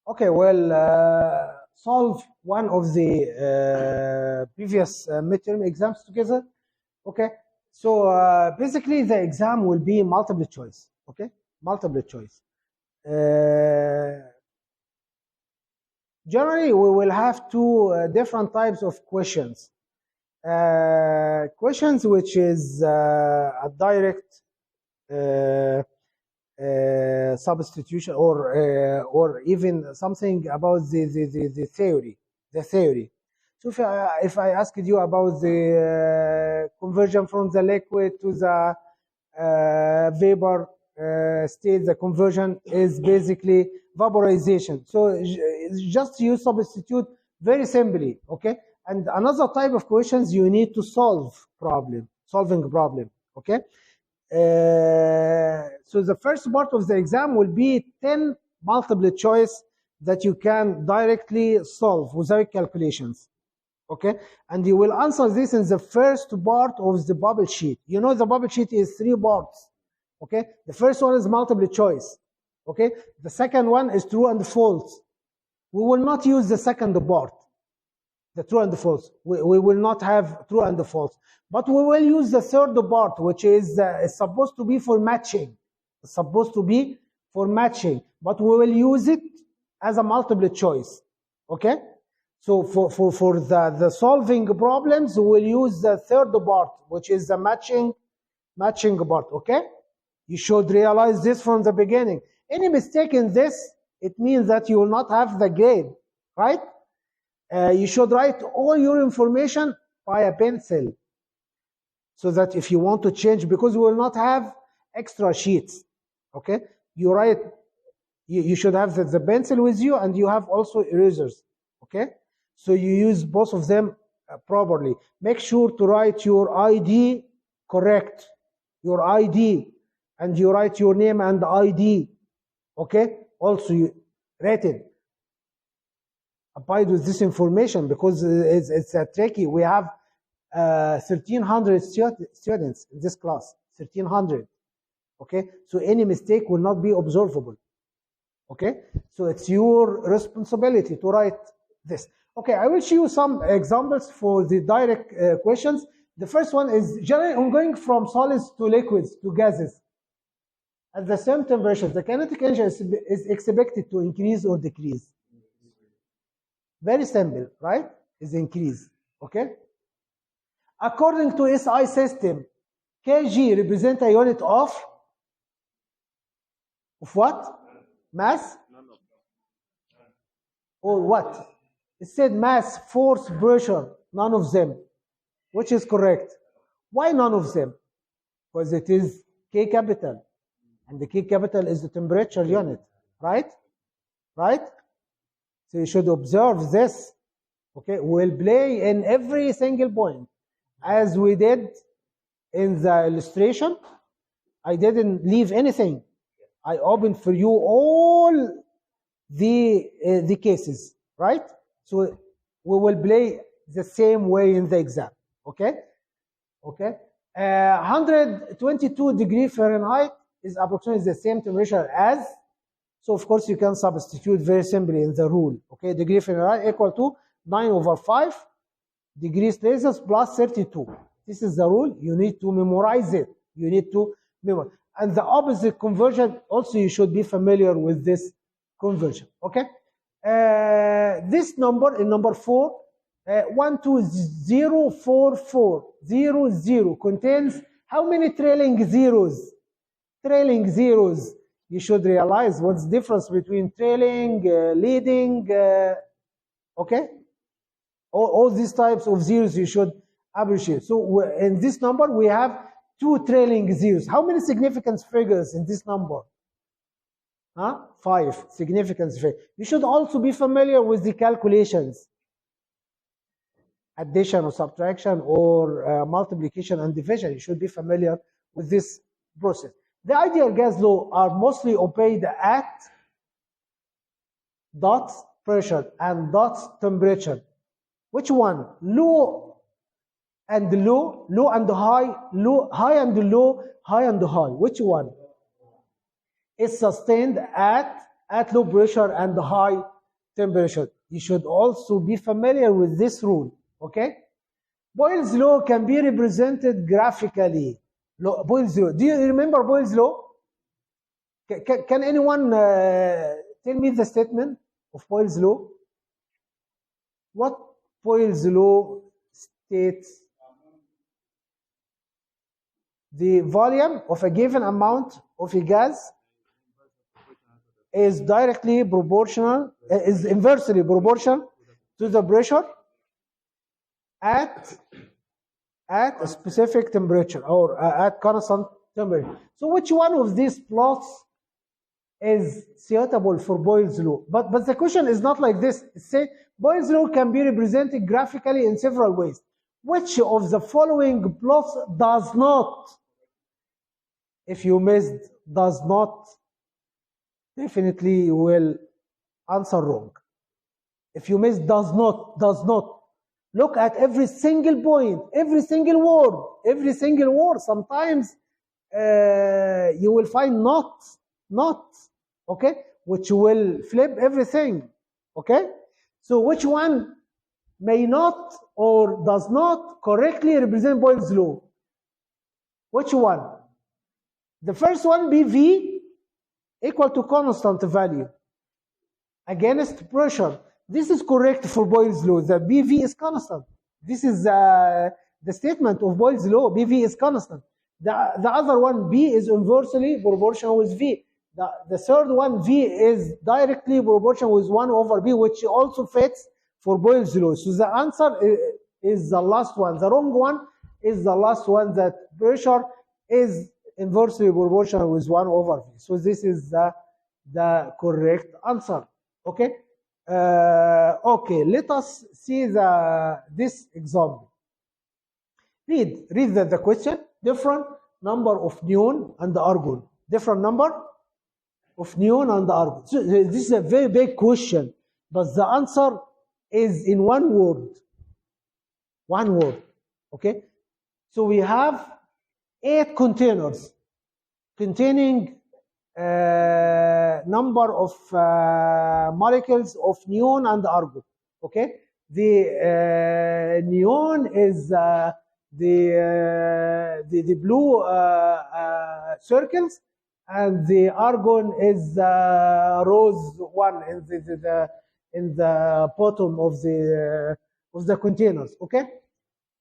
Okay, well, solve one of the previous midterm exams together. Okay, so basically the exam will be multiple choice. Okay, multiple choice. Generally, we will have two different types of questions. Questions which is a direct substitution or even something about the theory. So if I asked you about the conversion from the liquid to the vapor state, the conversion is basically vaporization. So just you substitute very simply, okay? And another type of questions you need to solving problem, okay? So the first part of the exam will be 10 multiple choice that you can directly solve without calculations, okay? And you will answer this in the first part of the bubble sheet. You know the bubble sheet is 3 parts, okay? The first one is multiple choice, okay? The second one is true and false. We will not use the second part, the true and the false. We will not have true and the false. But we will use the third part, which is supposed to be for matching. It's supposed to be for matching, but we will use it as a multiple choice, okay? So for the solving problems, we will use the third part, which is the matching part, okay? You should realize this from the beginning. Any mistake in this, it means that you will not have the grade, right? You should write all your information by a pencil so that if you want to change, because we will not have extra sheets, okay? You write, you should have the pencil with you, and you have also erasers, okay? So you use both of them properly. Make sure to write your ID correct, your ID, and you write your name and ID, okay? Also, you write it. Abide with this information because it's tricky. We have 1,300 students in this class, 1,300, okay? So any mistake will not be observable, okay? So it's your responsibility to write this. Okay, I will show you some examples for the direct questions. The first one is, generally, I'm going from solids to liquids to gases. At the same temperature, the kinetic energy is expected to increase or decrease. Very simple, right? Is increase, okay? According to SI system, kg represent a unit of what? Mass? Or what? It said mass, force, pressure, none of them. Which is correct? Why none of them? Because it is K capital. And the K capital is the temperature unit, right? Right? So you should observe this, okay? We'll play in every single point. As we did in the illustration, I didn't leave anything. I opened for you all the cases, right? So we will play the same way in the exam, okay? Okay. 122 degrees Fahrenheit is approximately the same temperature as, so of course you can substitute very simply in the rule, okay? Degree Fahrenheit equal to 9/5 degrees Celsius plus 32. This is the rule. You need to memorize it. You need to memorize. And the opposite conversion, also you should be familiar with this conversion, okay? This number, in number 4, 1204400 contains how many trailing zeros? Trailing zeros. You should realize what's the difference between trailing, leading, okay? All these types of zeros you should appreciate. So in this number, we have 2 trailing zeros. How many significance figures in this number? 5 significance figures. You should also be familiar with the calculations. Addition or subtraction or multiplication and division. You should be familiar with this process. The ideal gas law are mostly obeyed at dot pressure and dot temperature. Which one? Low and low, low and high, low, high and low, high and high. Which one? Is sustained at low pressure and high temperature. You should also be familiar with this rule, okay? Boyle's law can be represented graphically. Boyle's law. Do you remember Boyle's law? Can anyone tell me the statement of Boyle's law? What Boyle's law states? The volume of a given amount of a gas is directly proportional, is inversely proportional to the pressure at a specific temperature, or at constant temperature. So which one of these plots is suitable for Boyle's law? But the question is not like this. It says Boyle's law can be represented graphically in several ways. Which of the following plots does not? If you missed does not, definitely you will answer wrong. If you missed does not, look at every single point, every single word. Sometimes you will find not, okay, which will flip everything, okay? So which one may not or does not correctly represent Boyle's law? Which one? The first one, BV equal to constant value against pressure. This is correct for Boyle's law. The BV is constant. This is the statement of Boyle's law. BV is constant. The other one, B, is inversely proportional with V. The third one, V, is directly proportional with 1 over B, which also fits for Boyle's law. So the answer is the last one. The wrong one is the last one, that pressure is inversely proportional with 1 over V. So this is the correct answer. Okay. Okay. Let us see this example. Read the question. Different number of neon and argon. Different number of neon and argon. So this is a very big question, but the answer is in one word. One word. Okay. So we have 8 containers containing number of molecules of neon and argon. Okay, the neon is the blue circles, and the argon is rose one in the bottom of the containers. Okay,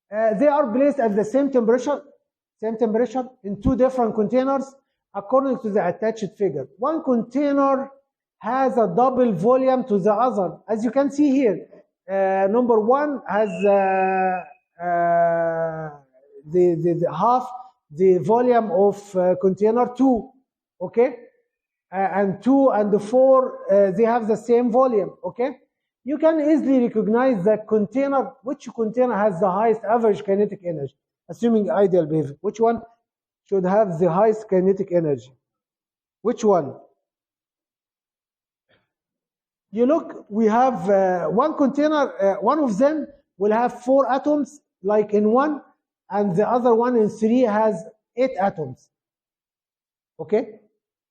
they are placed at the same temperature in 2 different containers according to the attached figure. One container has a double volume to the other. As you can see here, number 1 has the half the volume of container 2, okay? And 2 and 4, they have the same volume, okay? You can easily recognize that container, which container has the highest average kinetic energy, assuming ideal behavior. Which one should have the highest kinetic energy? Which one? You look, we have one container, one of them will have 4 atoms, like in 1, and the other one in 3 has 8 atoms. Okay?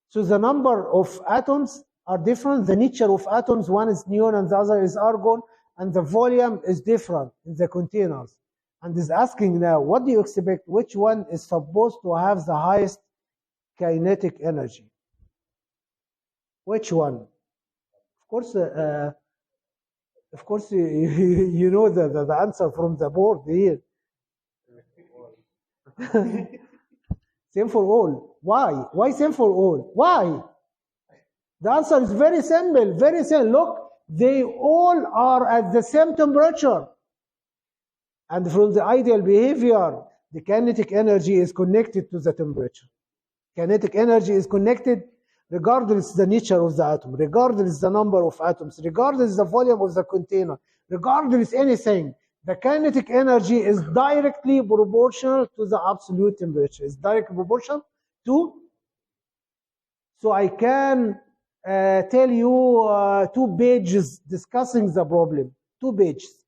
So the number of atoms are different. The nature of atoms, one is neon and the other is argon, and the volume is different in the containers. And is asking now, what do you expect? Which one is supposed to have the highest kinetic energy? Which one? Of course, you know the answer from the board here. Same for all. Why? Why same for all? Why? The answer is very simple. Very simple. Look, they all are at the same temperature. And from the ideal behavior, the kinetic energy is connected to the temperature. Kinetic energy is connected regardless the nature of the atom, regardless the number of atoms, regardless the volume of the container, regardless anything. The kinetic energy is directly proportional to the absolute temperature. It's directly proportional to. So I can tell you 2 pages discussing the problem. 2 pages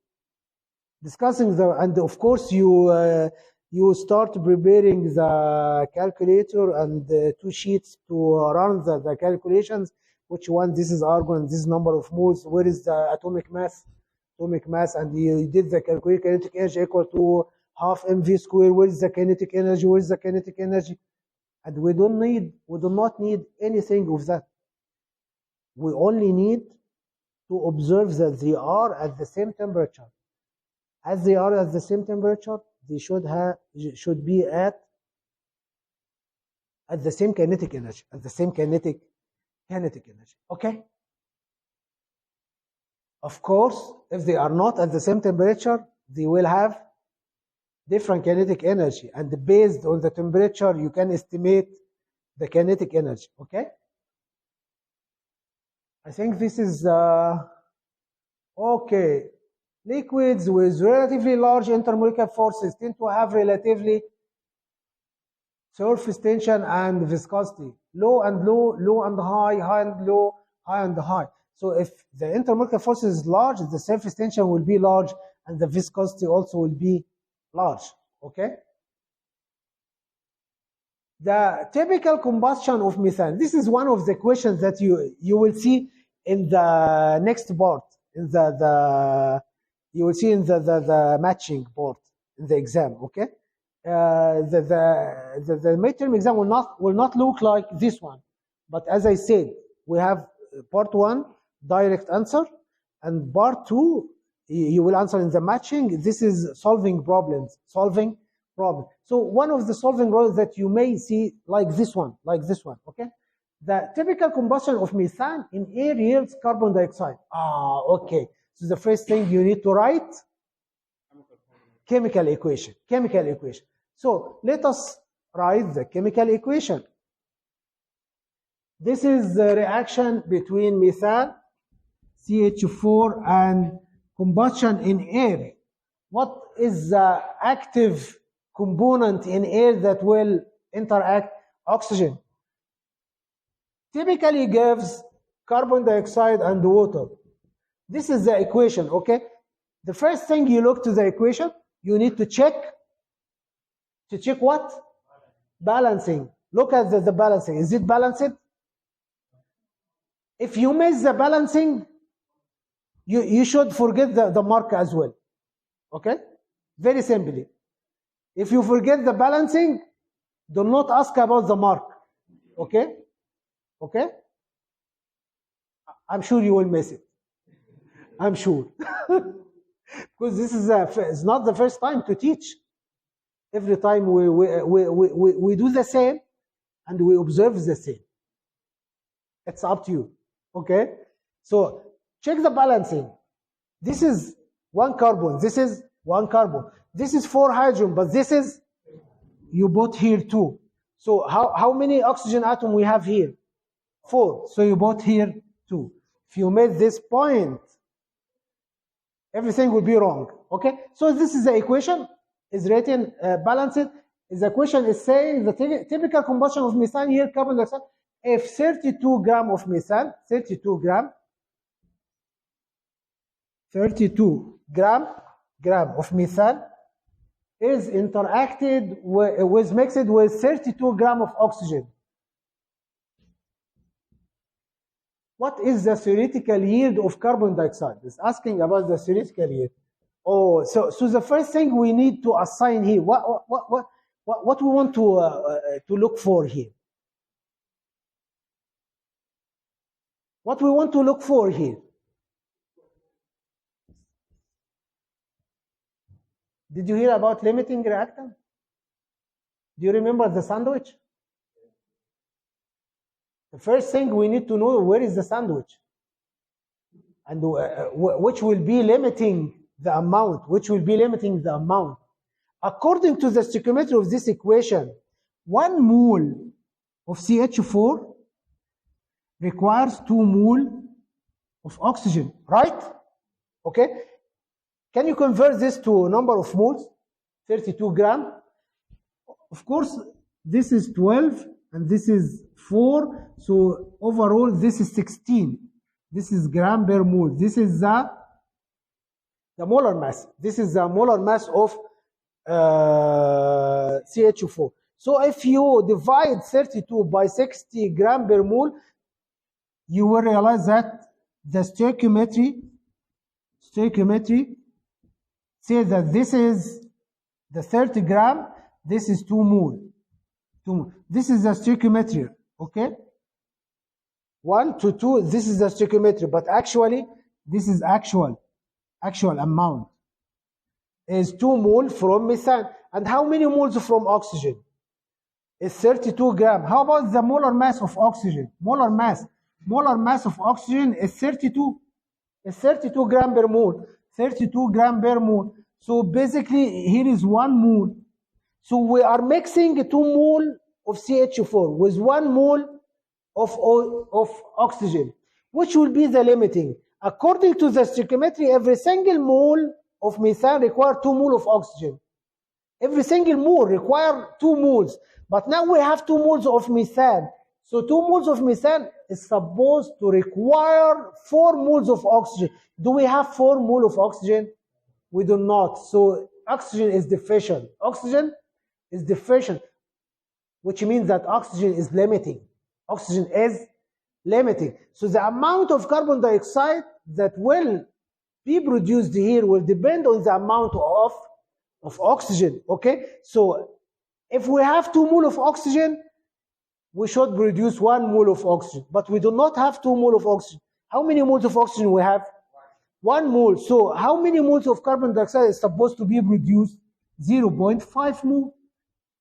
discussing and of course you start preparing the calculator and 2 sheets to run the calculations which one, this is argon, this number of moles, where is the atomic mass, and you did the calculate kinetic energy equal to half mv square, where is the kinetic energy, and we do not need anything of that. We only need to observe that they are at the same temperature. As they are at the same temperature, they should be at the same kinetic energy, okay? Of course, if they are not at the same temperature, they will have different kinetic energy, and based on the temperature, you can estimate the kinetic energy, okay? I think this is, okay. Liquids with relatively large intermolecular forces tend to have relatively surface tension and viscosity, low and low, low and high, high and low, high and high. So if the intermolecular force is large, the surface tension will be large, and the viscosity also will be large, okay? The typical combustion of methane. This is one of the questions that you will see in the next part, in you will see in the matching part in the exam, okay? The midterm exam will not look like this one, but as I said, we have part 1 direct answer, and part 2 you will answer in the matching. This is solving problems. So one of the solving problems that you may see like this one, okay? The typical combustion of methane in air yields carbon dioxide. Okay. So the first thing you need to write chemical equation. So let us write the chemical equation. This is the reaction between methane, CH4, and combustion in air. What is the active component in air that will interact? Oxygen. Typically gives carbon dioxide and water. This is the equation, okay? The first thing you look to the equation, you need to check. To check what? Balancing. Look at the balancing. Is it balanced? If you miss the balancing, you should forget the mark as well, okay? Very simply. If you forget the balancing, do not ask about the mark, okay? Okay? I'm sure you will miss it. I'm sure. Because this is it's not the first time to teach. Every time we do the same and we observe the same. It's up to you. Okay? So check the balancing. This is 1 carbon. This is 1 carbon. This is 4 hydrogen, but this is, you put here 2. So how many oxygen atoms we have here? 4. So you put here 2. If you made this point, everything will be wrong. Okay? So this is the equation. Is written balanced. The question is saying the typical combustion of methane here, carbon dioxide, if 32 gram of methane, 32 gram of methane is interacted with mixed with 32 gram of oxygen. What is the theoretical yield of carbon dioxide? It's asking about the theoretical yield. Oh, so the first thing we need to assign here, what we want to look for here? What we want to look for here? Did you hear about limiting reactant? Do you remember the sandwich? The first thing we need to know, where is the sandwich? And which will be limiting the amount, According to the stoichiometry of this equation, 1 mole of CH4 requires 2 mole of oxygen, right? Okay? Can you convert this to number of moles? 32 gram. Of course, this is 12 and this is 4. So overall, this is 16. This is gram per mole. This is the molar mass. This is the molar mass of CH4. So if you divide 32 by 60 gram per mole, you will realize that the stoichiometry says that this is the 30 gram, this is 2 mole. This is the stoichiometry, okay? 1 to 2, this is the stoichiometry, but actually, this is actual amount. Is 2 mole from methane. And how many moles from oxygen? It's 32 gram. How about the molar mass of oxygen? Molar mass of oxygen is 32. It's 32 gram per mole. 32 gram per mole. So basically, here is 1 mole. So we are mixing 2 mole of CH4 with 1 mole of oxygen. Which will be the limiting? According to the stoichiometry, every single mole of methane requires 2 mole of oxygen. Every single mole requires 2 moles. But now we have 2 moles of methane. So 2 moles of methane is supposed to require 4 moles of oxygen. Do we have 4 moles of oxygen? We do not. So oxygen is deficient. Oxygen is deficient, which means that oxygen is limiting. Oxygen is limiting. So the amount of carbon dioxide that will be produced here will depend on the amount of oxygen, okay? So if we have 2 mole of oxygen, we should produce 1 mole of oxygen. But we do not have 2 mole of oxygen. How many moles of oxygen we have? 1 mole. So how many moles of carbon dioxide is supposed to be produced? 0.5 mole,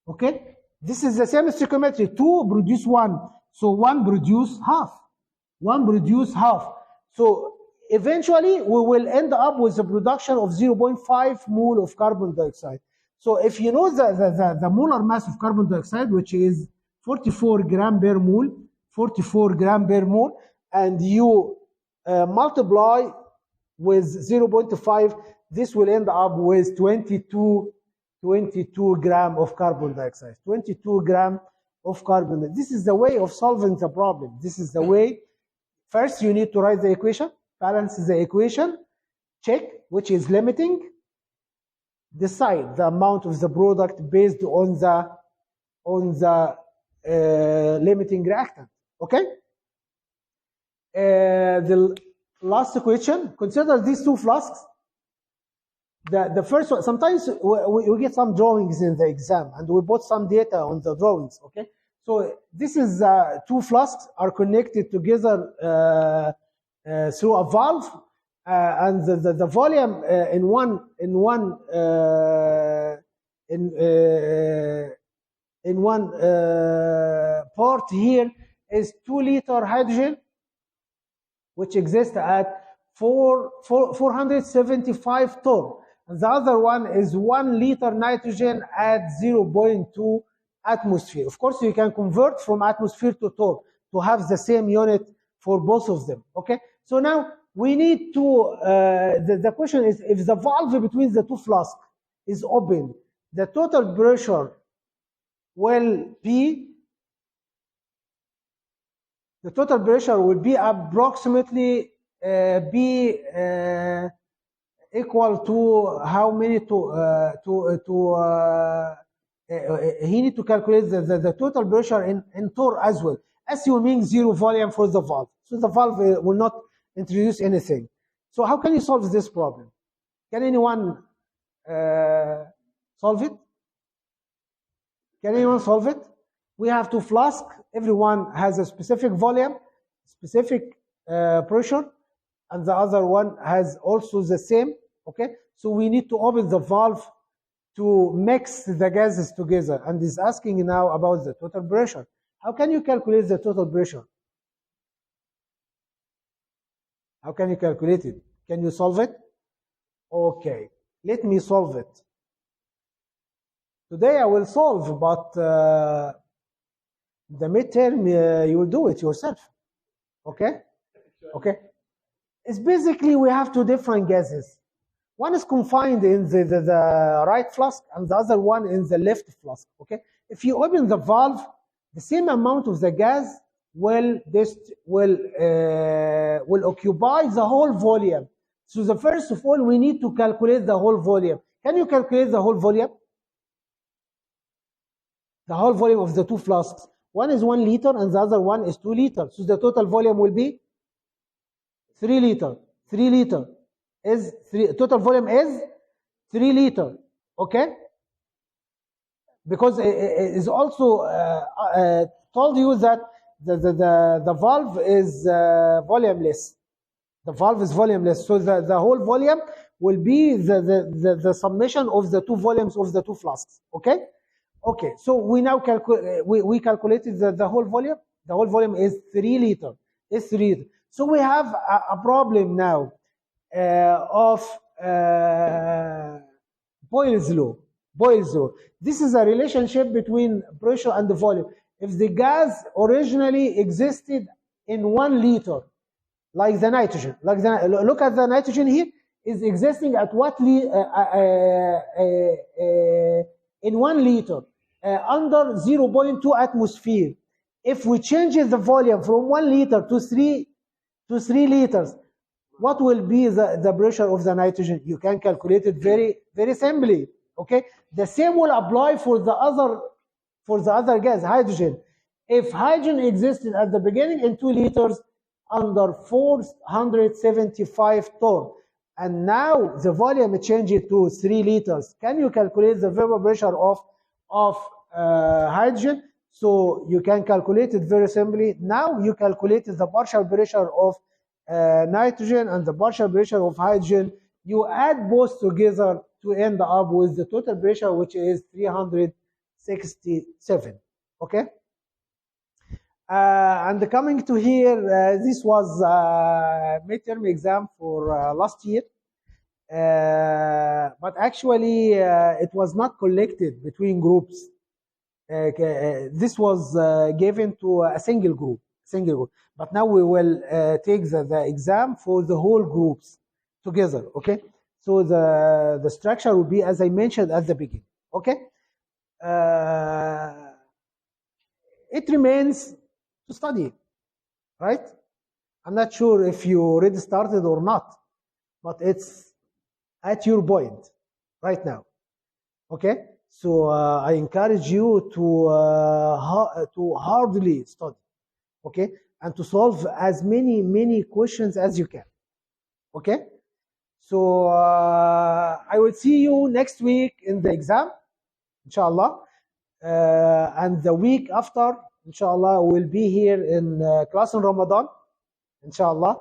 okay? This is the same stoichiometry. 2 produce 1. So 1 produce half. 1 produce half. So eventually, we will end up with a production of 0.5 mole of carbon dioxide. So if you know the molar mass of carbon dioxide, which is 44 gram per mole, 44 gram per mole, and you multiply with 0.5, this will end up with 22 gram of carbon dioxide. 22 gram of carbon dioxide. This is the way of solving the problem. This is the way. First, you need to write the equation, balance the equation, check which is limiting, decide the amount of the product based on the limiting reactant. Okay? The last question, consider these 2 flasks. The first one, sometimes we get some drawings in the exam and we put some data on the drawings. Okay? So this is 2 flasks are connected together through a valve, and the volume in one part here is 2 liter hydrogen, which exists at 475 torr. And the other one is 1 liter nitrogen at 0.2 atmosphere. Of course, you can convert from atmosphere to torr to have the same unit for both of them. Okay, so now we need to, the question is, if the valve between the 2 flasks is open, the total pressure will be approximately equal to how many he need to calculate the total pressure in torr as well, assuming 0 volume for the valve. So the valve will not introduce anything. So how can you solve this problem? Can anyone solve it? Can anyone solve it? We have 2 flasks. Everyone has a specific volume, specific pressure, and the other one has also the same. Okay, so we need to open the valve to mix the gases together, and is asking now about the total pressure. How can you calculate the total pressure? How can you calculate it? Can you solve it? Okay, let me solve it. Today I will solve, but the midterm you will do it yourself. Okay? Okay. It's basically we have 2 different gases. One is confined in the right flask and the other one in the left flask. Okay? If you open the valve, the same amount of the gas will occupy the whole volume. So the first of all, we need to calculate the whole volume. Can you calculate the whole volume? The whole volume of the 2 flasks. One is 1 liter and the other one is 2 liters. So the total volume will be 3 liter. 3 liter is total volume is 3 liter. Okay? Because it is also told you that the valve is volumeless. The valve is volumeless. So the whole volume will be the summation of the two volumes of the two flasks. Okay? Okay, so we now we calculated the whole volume. The whole volume is 3 liter. It's 3 liter. So we have a problem now of Boyle's law. Boyle's law. This is a relationship between pressure and the volume. If the gas originally existed in 1 liter, like the nitrogen, look at the nitrogen here, is existing at what in 1 liter under 0.2 atmosphere. If we change the volume from 1 liter to 3 liters, what will be the pressure of the nitrogen? You can calculate it very, very simply. Okay, the same will apply for the other gas, hydrogen. If hydrogen existed at the beginning in 2 liters under 475 torr, and now the volume changed to 3 liters, can you calculate the vapor pressure of hydrogen? So you can calculate it very simply. Now you calculated the partial pressure of nitrogen and the partial pressure of hydrogen. You add both together to end up with the total pressure, which is 367. Okay? And coming to here, this was a midterm exam for last year. But actually, it was not collected between groups. This was given to a single group. But now we will take the exam for the whole groups together. Okay, so the structure will be as I mentioned at the beginning. Okay, it remains to study, right? I'm not sure if you already started or not, but it's at your point right now. Okay, so I encourage you to hardly study, okay, and to solve as many questions as you can. Okay, so I will see you next week in the exam, inshallah, and the week after, inshallah, we'll be here in class in Ramadan, inshallah.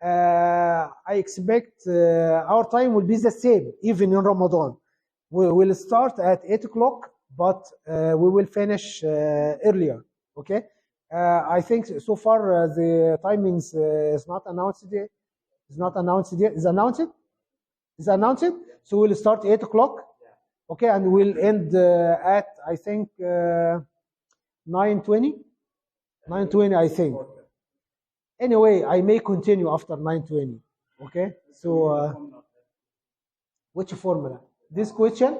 I expect our time will be the same, even in Ramadan. We will start at 8 o'clock, but we will finish earlier. Okay? I think so far the timings is not announced yet. It's not announced yet. Is announced? Is announced? So we'll start 8 o'clock. Okay, and we'll end at I think 9:20. 9:20, I think. Anyway, I may continue after 9:20. Okay, so which formula? This question?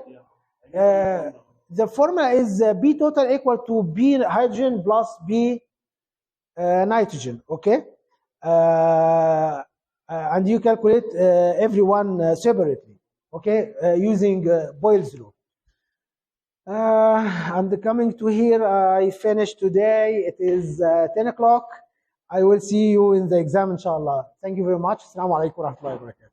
The formula is B total equal to B hydrogen plus B nitrogen. Okay, and you calculate everyone separately. Okay, using Boyle's law. And coming to here, I finished today. It is 10 o'clock. I will see you in the exam, inshallah. Thank you very much. Assalamu alaikum wa rahmatullahi wa barakatuh.